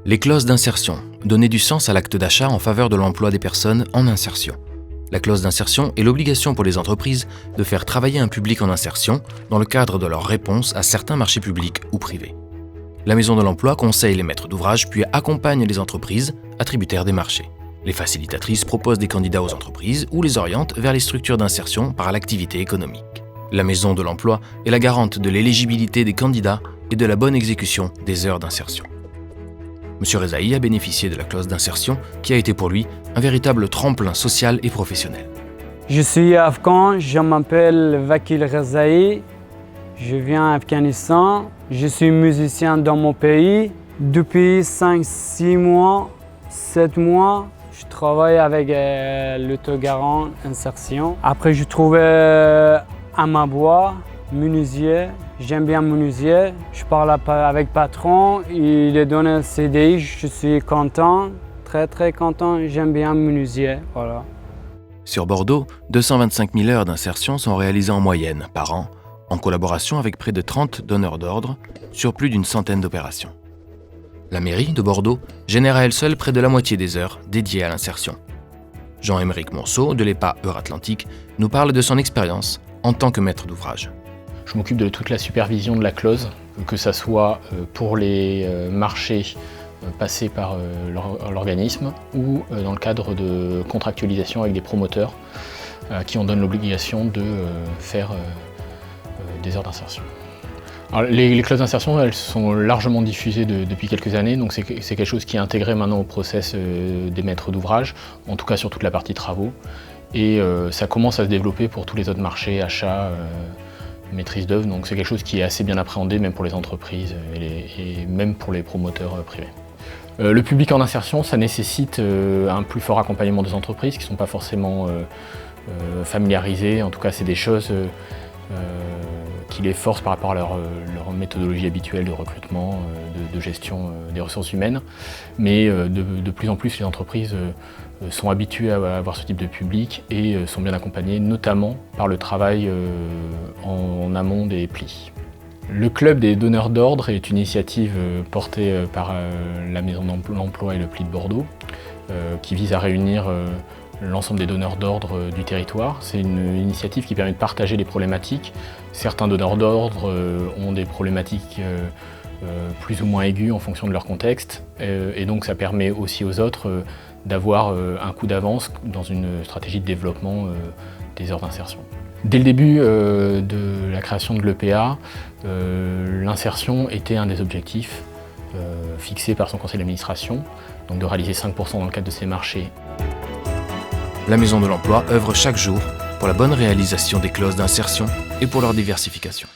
Les clauses d'insertion, donner du sens à l'acte d'achat en faveur de l'emploi des personnes en insertion. La clause d'insertion est l'obligation pour les entreprises de faire travailler un public en insertion dans le cadre de leur réponse à certains marchés publics ou privés. La Maison de l'Emploi conseille les maîtres d'ouvrage puis accompagne les entreprises attributaires des marchés. Les facilitatrices proposent des candidats aux entreprises ou les orientent vers les structures d'insertion par l'activité économique. La Maison de l'Emploi est la garante de l'éligibilité des candidats et de la bonne exécution des heures d'insertion. M. Rezaï a bénéficié de la clause d'insertion qui a été pour lui un véritable tremplin social et professionnel. Je suis afghan, je m'appelle Vakil Rezaï, je viens d'Afghanistan, je suis musicien dans mon pays. Depuis 5-6 mois, 7 mois, je travaille avec l'autogarant insertion. Après, je trouve à ma boîte, menuisier. J'aime bien menuisier. Je parle avec le patron, il a donné un CDI, je suis content, très content. J'aime bien menuisier, voilà. Sur Bordeaux, 225 000 heures d'insertion sont réalisées en moyenne par an, en collaboration avec près de 30 donneurs d'ordre sur plus d'une centaine d'opérations. La mairie de Bordeaux génère à elle seule près de la moitié des heures dédiées à l'insertion. Jean-Émeric Monceau, de l'EPA Euratlantique, nous parle de son expérience en tant que maître d'ouvrage. Je m'occupe de toute la supervision de la clause, que ce soit pour les marchés passés par l'organisme ou dans le cadre de contractualisation avec des promoteurs qui en donnent l'obligation de faire des heures d'insertion. Les clauses d'insertion, elles sont largement diffusées depuis quelques années, donc c'est quelque chose qui est intégré maintenant au process des maîtres d'ouvrage, en tout cas sur toute la partie travaux. Et ça commence à se développer pour tous les autres marchés, achats, maîtrise d'œuvre, donc c'est quelque chose qui est assez bien appréhendé même pour les entreprises et même pour les promoteurs privés. Le public en insertion, ça nécessite un plus fort accompagnement des entreprises qui ne sont pas forcément familiarisées, en tout cas c'est des choses qui les forcent par rapport à leur méthodologie habituelle de recrutement, de gestion des ressources humaines, mais de plus en plus les entreprises sont habitués à avoir ce type de public et sont bien accompagnés, notamment par le travail en amont des plis. Le club des donneurs d'ordre est une initiative portée par la Maison de l'Emploi et le pli de Bordeaux, qui vise à réunir l'ensemble des donneurs d'ordre du territoire. C'est une initiative qui permet de partager les problématiques. Certains donneurs d'ordre ont des problématiques plus ou moins aiguës en fonction de leur contexte, et donc ça permet aussi aux autres d'avoir un coup d'avance dans une stratégie de développement des heures d'insertion. Dès le début de la création de l'EPA, l'insertion était un des objectifs fixés par son conseil d'administration, donc de réaliser 5% dans le cadre de ces marchés. La Maison de l'Emploi œuvre chaque jour pour la bonne réalisation des clauses d'insertion et pour leur diversification.